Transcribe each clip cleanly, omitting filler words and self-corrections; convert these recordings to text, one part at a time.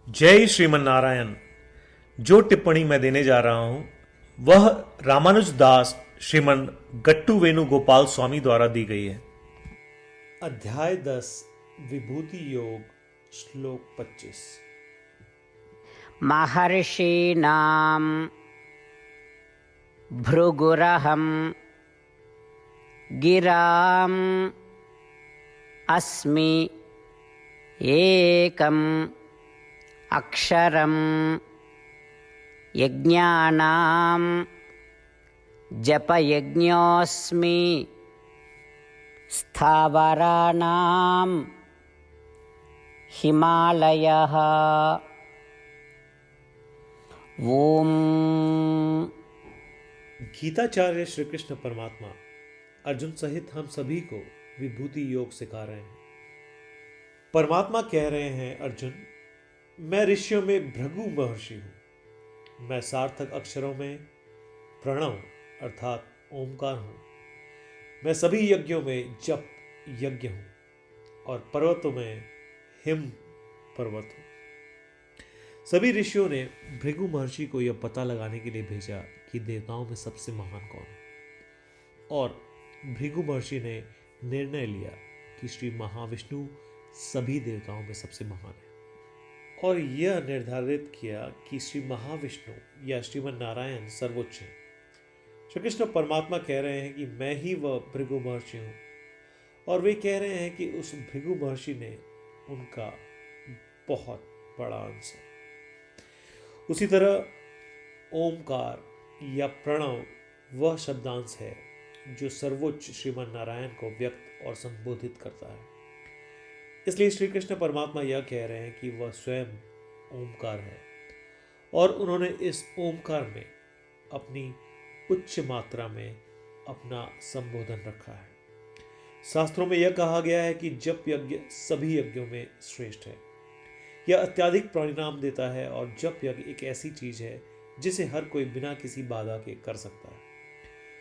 जय श्रीमन नारायण। जो टिप्पणी मैं देने जा रहा हूं वह रामानुज दास श्रीमन गट्टू वेणुगोपाल स्वामी द्वारा दी गई है। अध्याय 10 विभूति योग श्लोक 25। महर्षीणां भृगुरहं गिराम् अस्मि एकम् अक्षरं यज्ञानां जपयज्ञोऽस्मि स्थावराणां हिमालयः। ओम। गीताचार्य श्री कृष्ण परमात्मा अर्जुन सहित हम सभी को विभूति योग सिखा रहे हैं। परमात्मा कह रहे हैं, अर्जुन, मैं ऋषियों में भृगु महर्षि हूं। मैं सार्थक अक्षरों में प्रणव अर्थात ओमकार हूं। मैं सभी यज्ञों में जप यज्ञ हूं और पर्वतों में हिम पर्वत हूं। सभी ऋषियों ने भृगु महर्षि को यह पता लगाने के लिए भेजा कि देवताओं में सबसे महान कौन है, और भृगु महर्षि ने निर्णय लिया कि श्री महाविष्णु सभी देवताओं में सबसे महान है, और यह निर्धारित किया कि श्री महाविष्णु या श्रीमन नारायण सर्वोच्च है। श्री कृष्ण परमात्मा कह रहे हैं कि मैं ही वह भृगु महर्षि हूं, और वे कह रहे हैं कि उस भृगु महर्षि ने उनका बहुत बड़ा अंश है। उसी तरह ओमकार या प्रणव वह शब्दांश है जो सर्वोच्च श्रीमन नारायण को व्यक्त और संबोधित करता है। इसलिए श्री कृष्ण परमात्मा यह कह रहे हैं कि वह स्वयं ओमकार है, और उन्होंने इस ओमकार में अपनी उच्च मात्रा में अपना संबोधन रखा है। शास्त्रों में यह कहा गया है कि जप यज्ञ सभी यज्ञों में श्रेष्ठ है। यह अत्यधिक परिणाम देता है, और जप यज्ञ एक ऐसी चीज है जिसे हर कोई बिना किसी बाधा के कर सकता है।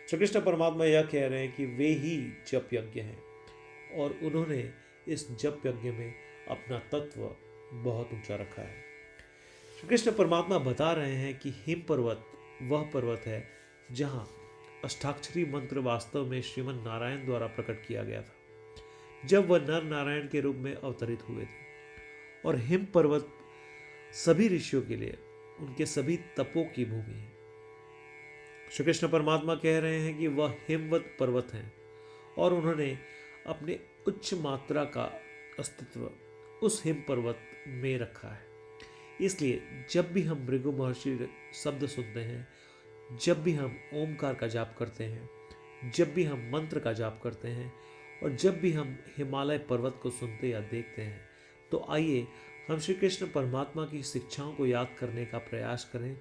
श्री कृष्ण परमात्मा यह कह रहे हैं कि वे ही जप यज्ञ हैं, और उन्होंने इस जप यज्ञ में अपना तत्व बहुत ऊंचा रखा है। श्री कृष्ण परमात्मा बता रहे हैं कि हिम पर्वत वह पर्वत है जहां अष्टाक्षरी मंत्र वास्तव में श्रीमन नारायण द्वारा प्रकट किया गया था जब वह नर नारायण के रूप में अवतरित हुए थे। और हिम पर्वत सभी ऋषियों के लिए उनके सभी तपों की भूमि है। श्री कृष्ण परमात्मा कह रहे हैं कि वह हिमवत पर्वत हैं, और उन्होंने अपने उच्च मात्रा का अस्तित्व उस हिम पर्वत में रखा है। इसलिए जब भी हम भृगु महर्षि शब्द सुनते हैं, जब भी हम ओमकार का जाप करते हैं, जब भी हम मंत्र का जाप करते हैं, और जब भी हम हिमालय पर्वत को सुनते या देखते हैं, तो आइए हम श्री कृष्ण परमात्मा की शिक्षाओं को याद करने का प्रयास करें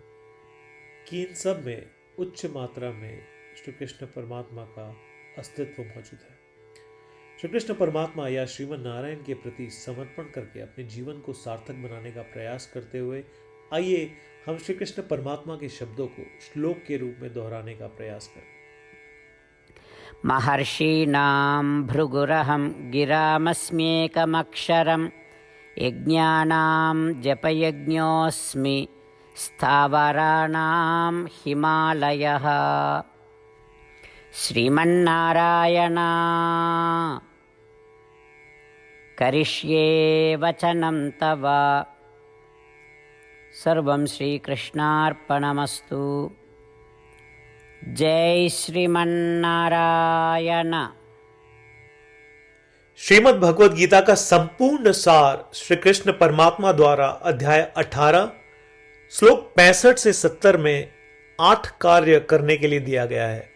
कि इन सब में उच्च मात्रा में श्री कृष्ण परमात्मा का अस्तित्व मौजूद है। श्री कृष्ण परमात्मा या श्रीमन नारायण के प्रति समर्पण करके अपने जीवन को सार्थक बनाने का प्रयास करते हुए आइए हम श्री कृष्ण परमात्मा के शब्दों को श्लोक के रूप में दोहराने का प्रयास करें। महर्षीणां भृगुरहं गिरामस्म्येकमक्षरं यज्ञानां जपयज्ञोऽस्मि स्थावराणां हिमालयः। श्रीमन्नारायण करिष्ये वचनं तव। सर्वं श्रीकृष्णार्पणमस्तु। जय श्रीमन्नारायण। श्रीमद् भगवद गीता का संपूर्ण सार श्री कृष्ण परमात्मा द्वारा अध्याय 18 श्लोक 65 से 70 में 8 कार्य करने के लिए दिया गया है।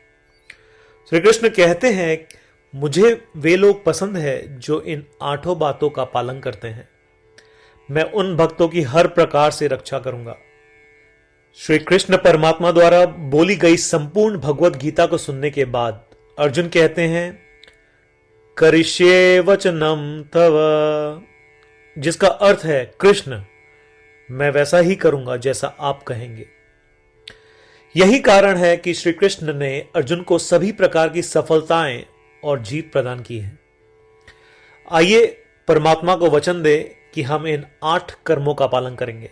श्री कृष्ण कहते हैं, मुझे वे लोग पसंद है जो इन 8 बातों का पालन करते हैं। मैं उन भक्तों की हर प्रकार से रक्षा करूंगा। श्री कृष्ण परमात्मा द्वारा बोली गई संपूर्ण भगवद गीता को सुनने के बाद अर्जुन कहते हैं, करिष्ये वचनम तव, जिसका अर्थ है, कृष्ण, मैं वैसा ही करूंगा जैसा आप कहेंगे। यही कारण है कि श्री कृष्ण ने अर्जुन को सभी प्रकार की सफलताएं और जीत प्रदान की है। आइए परमात्मा को वचन दे कि हम इन 8 कर्मों का पालन करेंगे।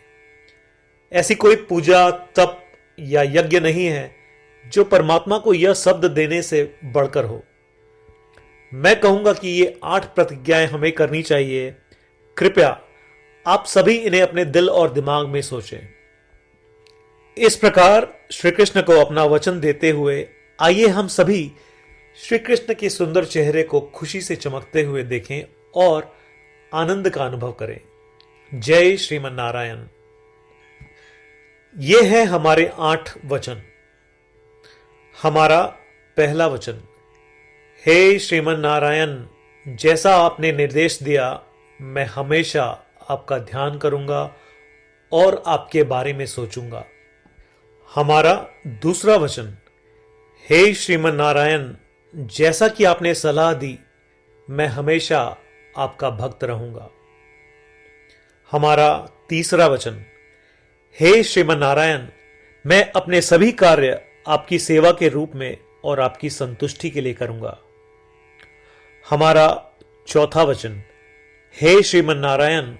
ऐसी कोई पूजा, तप या यज्ञ नहीं है जो परमात्मा को यह शब्द देने से बढ़कर हो। मैं कहूंगा कि ये 8 प्रतिज्ञाएं हमें करनी चाहिए। कृपया आप सभी इन्हें अपने दिल और दिमाग में सोचें। इस प्रकार श्री कृष्ण को अपना वचन देते हुए आइए हम सभी श्री कृष्ण के सुंदर चेहरे को खुशी से चमकते हुए देखें और आनंद का अनुभव करें। जय श्रीमन नारायण। ये है हमारे 8 वचन। हमारा पहला वचन, हे श्रीमन नारायण, जैसा आपने निर्देश दिया मैं हमेशा आपका ध्यान करूंगा और आपके बारे में सोचूंगा। हमारा दूसरा वचन, हे श्रीमन नारायण, जैसा कि आपने सलाह दी मैं हमेशा आपका भक्त रहूंगा। हमारा तीसरा वचन, हे श्रीमन नारायण, मैं अपने सभी कार्य आपकी सेवा के रूप में और आपकी संतुष्टि के लिए करूंगा। हमारा चौथा वचन, हे श्रीमन नारायण,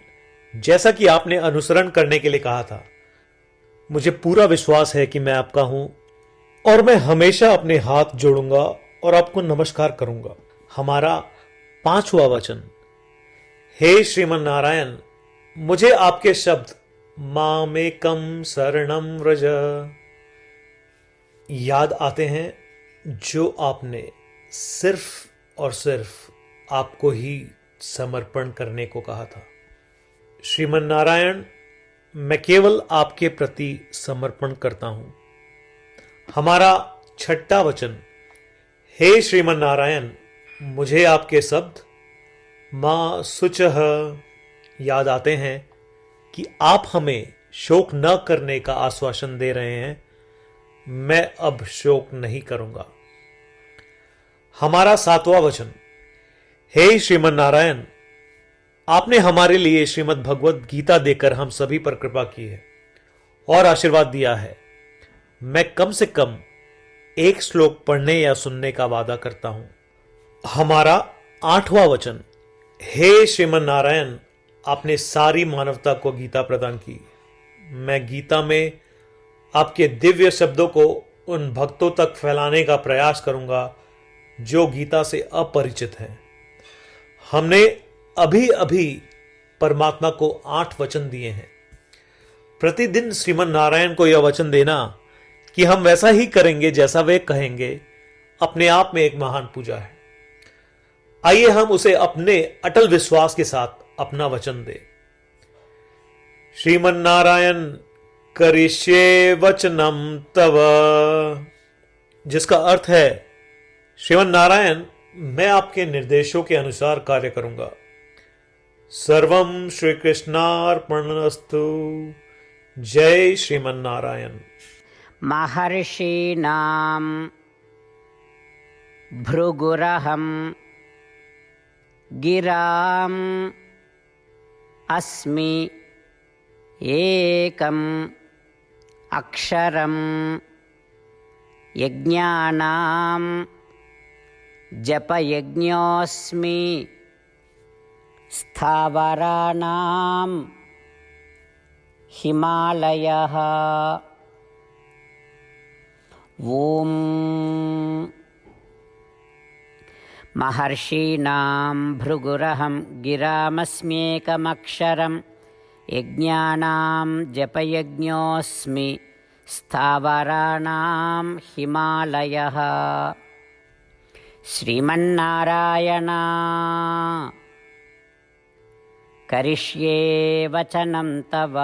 जैसा कि आपने अनुसरण करने के लिए कहा था, मुझे पूरा विश्वास है कि मैं आपका हूं और मैं हमेशा अपने हाथ जोड़ूंगा और आपको नमस्कार करूंगा। हमारा पांचवा वचन, हे श्रीमन नारायण, मुझे आपके शब्द मामेकम शरणम व्रज याद आते हैं जो आपने सिर्फ और सिर्फ आपको ही समर्पण करने को कहा था। श्रीमन नारायण, मैं केवल आपके प्रति समर्पण करता हूं। हमारा छठा वचन, हे श्रीमन नारायण, मुझे आपके शब्द मां शुचः याद आते हैं कि आप हमें शोक न करने का आश्वासन दे रहे हैं। मैं अब शोक नहीं करूंगा। हमारा सातवां वचन, हे श्रीमन नारायण, आपने हमारे लिए श्रीमद् भगवद गीता देकर हम सभी पर कृपा की है और आशीर्वाद दिया है। मैं कम से कम 1 श्लोक पढ़ने या सुनने का वादा करता हूं। हमारा 8वां वचन, हे श्रीमन नारायण, आपने सारी मानवता को गीता प्रदान की। मैं गीता में आपके दिव्य शब्दों को उन भक्तों तक फैलाने का प्रयास करूंगा जो गीता से अपरिचित हैं। हमने अभी अभी परमात्मा को 8 वचन दिए हैं। प्रतिदिन श्रीमन नारायण को यह वचन देना कि हम वैसा ही करेंगे जैसा वे कहेंगे अपने आप में एक महान पूजा है। आइए हम उसे अपने अटल विश्वास के साथ अपना वचन दें। श्रीमन नारायण करिष्ये वचनम तव, जिसका अर्थ है श्रीमन नारायण, मैं आपके निर्देशों के अनुसार कार्य करूंगा। सर्वम श्री कृष्णार्पणमस्तु। जय श्रीमन नारायण। महर्षीणां भृगुरहं गिराम् अस्मि एकम् अक्षरं यज्ञानां जपयज्ञोऽस्मि स्थावराणां हिमालयः। ॐ महर्षीणां भृगुरहं गिरामस्म्येकमक्षरं यज्ञानां जपयज्ञोऽस्मि स्थावराणां हिमालयः। श्रीमन्नारायण करिष्ये वचनं तव।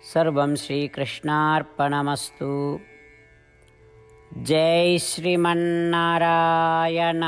सर्वं श्रीकृष्णार्पणमस्तु। जय श्रीमन्नारायण।